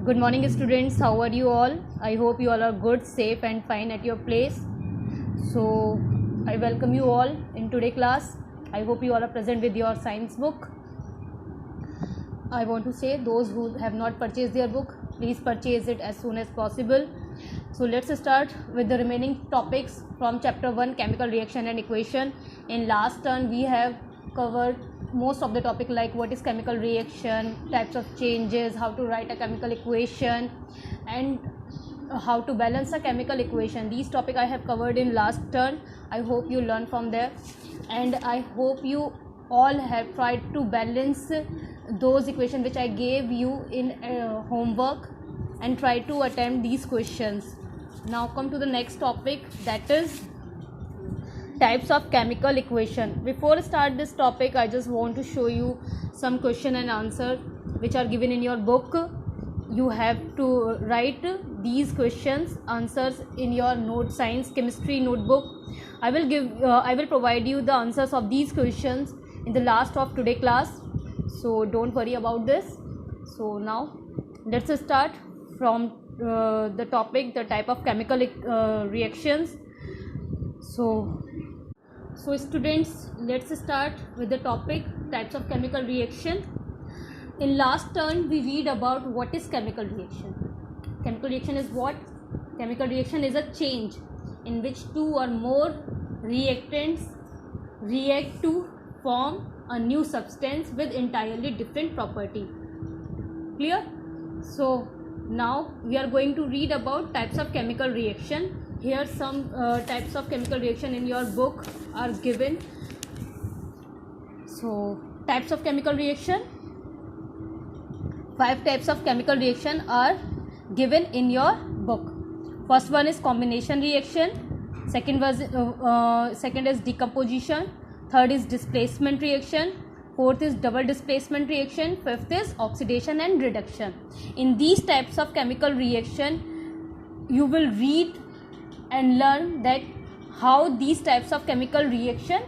Good morning, students. How are you all? I hope you all are good, safe and fine at your place. So I welcome you all in today class. I hope you all are present with your science book. I want to say those who have not purchased their book, please purchase it as soon as possible. So let's start with the remaining topics from chapter 1, chemical reaction and equation. In last turn we have covered most of the topic like what is chemical reaction, types of changes, how to write a chemical equation and how to balance a chemical equation. These topic I have covered in last turn. I hope you learn from there, and I hope you all have tried to balance those equations which I gave you in homework and try to attempt these questions. Now come to the next topic, that is types of chemical equation. Before start this topic, I just want to show you some question and answer which are given in your book. You have to write these questions answers in your note science chemistry notebook. I will provide you the answers of these questions in the last of today class, so don't worry about this. So now let's start from the topic, the type of chemical reactions. So students, let's start with the topic types of chemical reaction. In last turn we read about what is chemical reaction. Chemical reaction is what? Chemical reaction is a change in which two or more reactants react to form a new substance with entirely different property. Clear? So now we are going to read about types of chemical reaction. Here some types of chemical reaction in your book are given. So types of chemical reaction, 5 types of chemical reaction are given in your book. First one is combination reaction, second is decomposition, third is displacement reaction, fourth is double displacement reaction, fifth is oxidation and reduction. In these types of chemical reaction you will read and learn that how these types of chemical reaction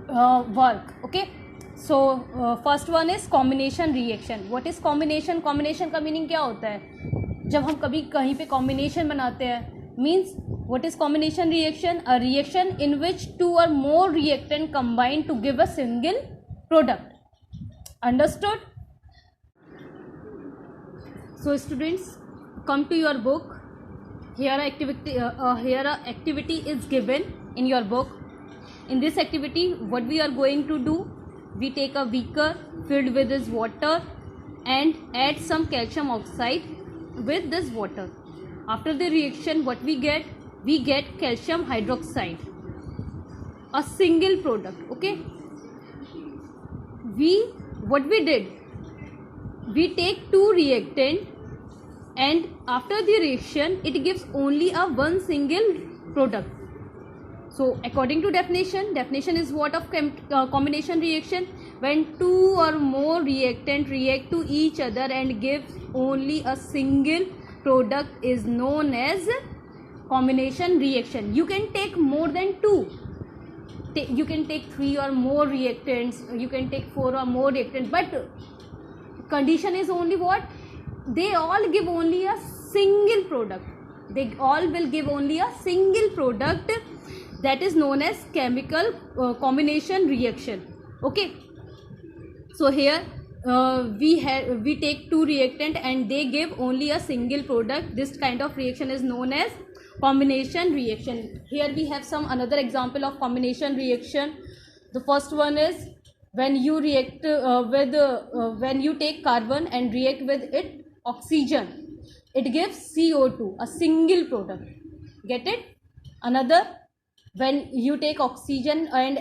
work. Okay, so first one is combination reaction. What is combination? Combination का meaning क्या होता है? जब हम कभी कहीं पे combination बनाते हैं, means what is combination reaction? A reaction in which two or more reactant combine to give a single product. Understood? So students, come to your book. Here a activity is given in your book. In this activity, what we are going to do, we take a beaker filled with this water and add some calcium oxide with this water. After the reaction, what we get? We get calcium hydroxide, a single product. Okay, what we did, we take two reactant and after the reaction it gives only a one single product. So according to definition is what of combination reaction? When two or more reactant react to each other and give only a single product is known as combination reaction. You can take more than two. You can take 3 or more reactants, you can take 4 or more reactants, but condition is only what? They all give only a single product. They all will give only a single product, that is known as chemical combination reaction. Okay, so here we take two reactant and they give only a single product. This kind of reaction is known as combination reaction. Here we have some another example of combination reaction. The first one is when you react when you take carbon and react with it oxygen, it gives CO2, a single product. Get it? Another, when you take oxygen and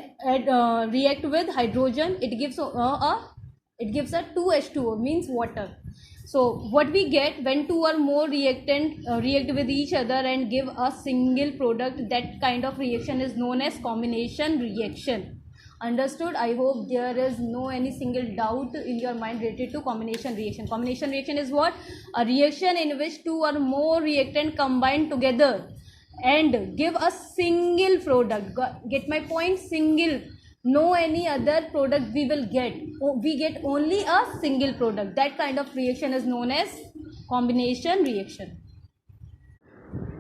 react with hydrogen, it gives a 2H2O, means water. So what we get when two or more reactant react with each other and give a single product, that kind of reaction is known as combination reaction. Understood? I hope there is no any single doubt in your mind related to combination reaction. Combination reaction is what? A reaction in which two or more reactant combine together and give a single product. Get my point? Single. no any other product we will get. We get only a single product. That kind of reaction is known as combination reaction.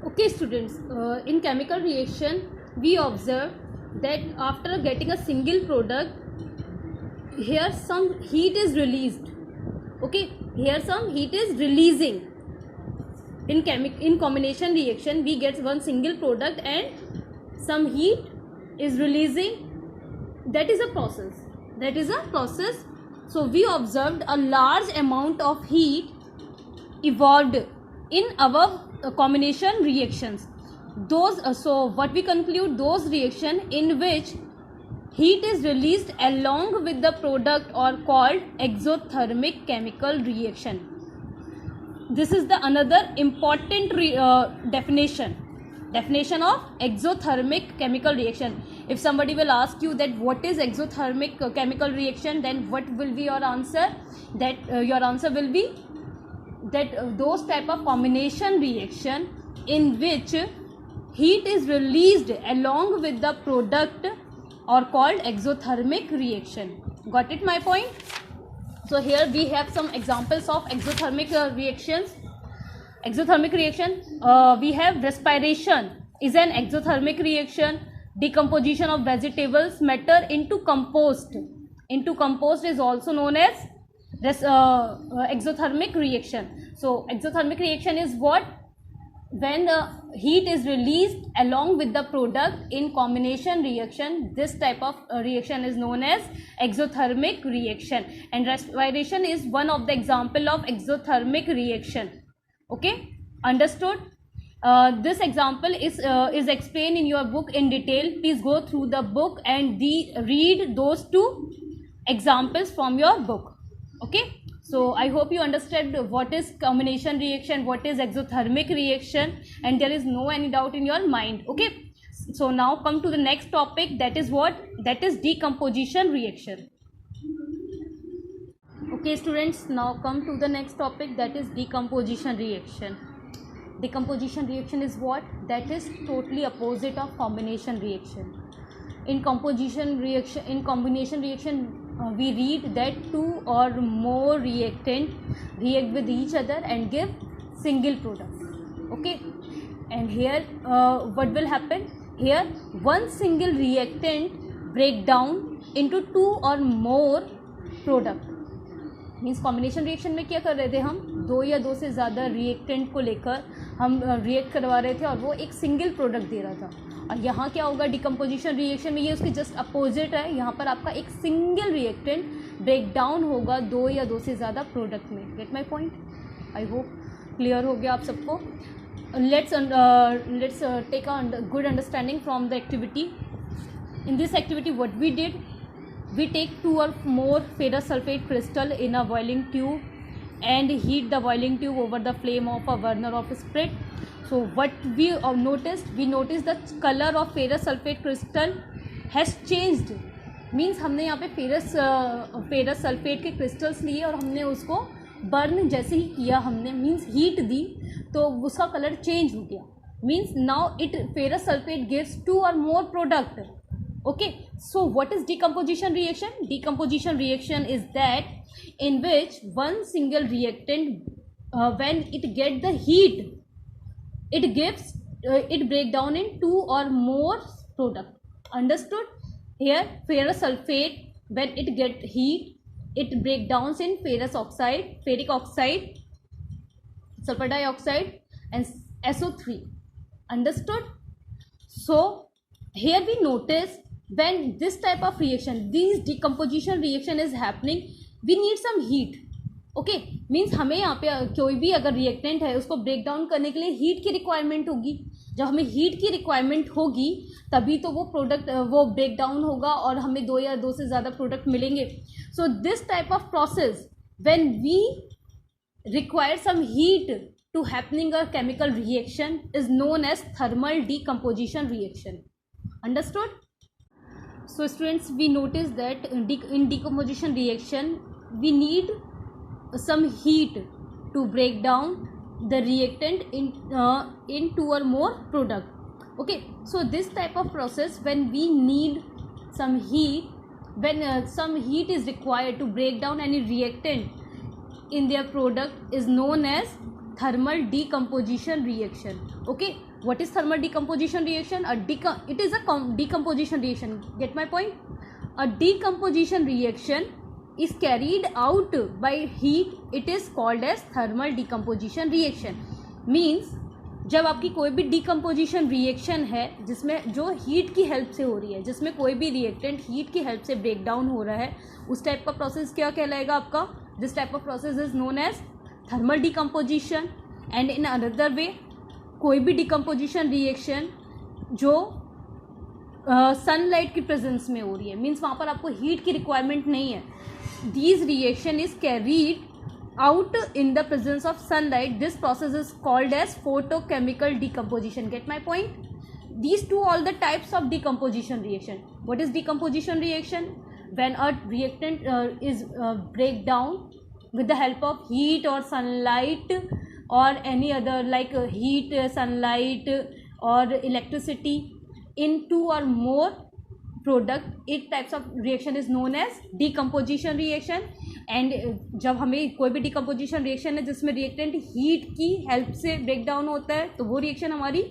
Okay students, in chemical reaction we observe that after getting a single product, here some heat is released. Okay, here some heat is releasing. In combination reaction we get one single product and some heat is releasing. That is a process. So we observed a large amount of heat evolved in our combination reactions. So what we conclude, those reaction in which heat is released along with the product are called exothermic chemical reaction. This is the another important definition of exothermic chemical reaction. If somebody will ask you that what is exothermic chemical reaction, then what will be your answer? That your answer will be that those type of combination reaction in which heat is released along with the product are called exothermic reaction. Got it my point? So here we have some examples of exothermic reactions. Exothermic reaction, we have respiration is an exothermic reaction. Decomposition of vegetables matter into compost is also known as exothermic reaction. So exothermic reaction is what? When heat is released along with the product in combination reaction, this type of reaction is known as exothermic reaction, and respiration is one of the example of exothermic reaction. Okay, understood? This example is explained in your book in detail. Please go through the book and read those two examples from your book. Okay, so I hope you understood what is combination reaction, what is exothermic reaction, and there is no any doubt in your mind. Okay, so now come to the next topic, that is what? That is decomposition reaction. Okay students, now come to the next topic, that is decomposition reaction. Decomposition reaction is what? That is totally opposite of combination reaction. In combination reaction we read that two or more reactant react with each other and give single product. Okay, and here what will happen? Here one single reactant break down into two or more product. Means combination reaction में क्या कर रहे थे, हम दो या दो से ज़्यादा रिएक्टेंट को लेकर हम रिएक्ट करवा रहे थे और वो एक सिंगल प्रोडक्ट दे रहा था. और यहाँ क्या होगा डिकम्पोजिशन रिएक्शन में, ये उसके जस्ट अपोजिट है. यहाँ पर आपका एक सिंगल रिएक्टेंट ब्रेक डाउन होगा दो या दो से ज़्यादा प्रोडक्ट में. Get my point? I hope clear हो गया आप सबको. Let's take a good understanding from the activity. In this activity what we did, we take two or more ferrous sulfate crystal in a boiling tube and heat the boiling tube over the flame of a burner of spirit. So what we noticed the color of ferrous sulfate crystal has changed. Means हमने यहाँ पे ferrous sulphate के crystals लिए और हमने उसको burn जैसे ही किया, हमने मीन्स हीट दी तो उसका कलर चेंज हो गया. Means now it ferrous sulphate gives two or more product. Okay, so what is decomposition reaction? Decomposition reaction is that in which one single reactant when it get the heat, it break down in two or more product. Understood? Here ferrous sulfate, when it get heat, it break down in ferrous oxide, ferric oxide, sulfur dioxide and SO3. Understood? So here we notice when this type of reaction, this decomposition reaction is happening, we need some heat. Okay, means हमें यहाँ पे कोई भी अगर reactant है उसको break down करने के लिए हीट की रिक्वायरमेंट होगी. जब हमें हीट की रिक्वायरमेंट होगी तभी तो वो प्रोडक्ट वो ब्रेक डाउन होगा और हमें दो या दो से ज़्यादा प्रोडक्ट मिलेंगे. So this type of process when we require some heat to happening a chemical reaction is known as thermal decomposition reaction. Understood? So students, we notice that in decomposition reaction we need some heat to break down the reactant in two or more product. Okay, so this type of process when we need some heat when some heat is required to break down any reactant in their product is known as thermal decomposition reaction. Okay, what is thermal decomposition reaction? It is a decomposition reaction. Get my point? A decomposition reaction is carried out by heat. It is called as thermal decomposition reaction. Means जब आपकी कोई भी decomposition reaction है जिसमें जो heat की help से हो रही है, जिसमें कोई भी रिएक्टेंट हीट की हेल्प से ब्रेक डाउन हो रहा है, उस टाइप का प्रोसेस क्या कहलाएगा आपका? This type of process is known as thermal decomposition. And in another way, कोई भी डिकम्पोजिशन रिएक्शन जो सनलाइट की प्रेजेंस में हो रही है, मीन्स वहाँ पर आपको हीट की रिक्वायरमेंट नहीं है, these reaction is carried out in the presence of sunlight. This process is called as photochemical decomposition. Get my point? These two all the types of decomposition reaction. What is decomposition reaction? When a reactant is break down with the help of heat or sunlight or any other like heat, sunlight or electricity in two or more product, it types of reaction is known as decomposition reaction. And जब हमें कोई भी decomposition reaction है जिसमें reactant heat की help से break down होता है, तो वो रिएक्शन हमारी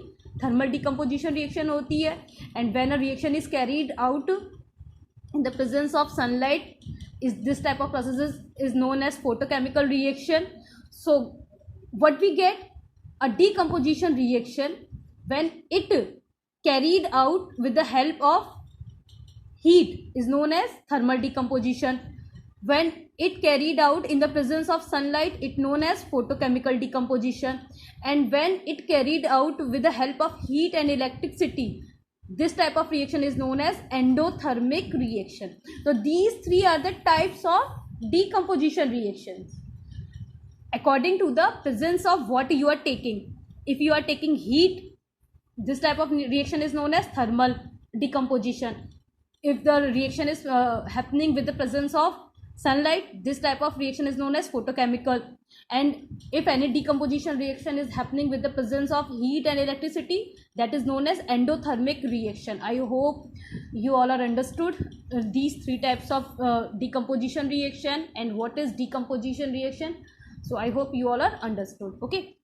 थर्मल डिकम्पोजिशन रिएक्शन होती है. And when a reaction is carried out in the presence of sunlight, is this type of process is known as photochemical reaction. So what we get, a decomposition reaction when it carried out with the help of heat is known as thermal decomposition. When it carried out in the presence of sunlight, it known as photochemical decomposition. And when it carried out with the help of heat and electricity, this type of reaction is known as endothermic reaction. So these three are the types of decomposition reactions according to the presence of what you are taking. If you are taking heat, this type of reaction is known as thermal decomposition. If the reaction is happening with the presence of sunlight, this type of reaction is known as photochemical. And if any decomposition reaction is happening with the presence of heat and electricity, that is known as endothermic reaction. I hope you all are understood these three types of decomposition reaction and what is decomposition reaction. So I hope you all are understood. Okay.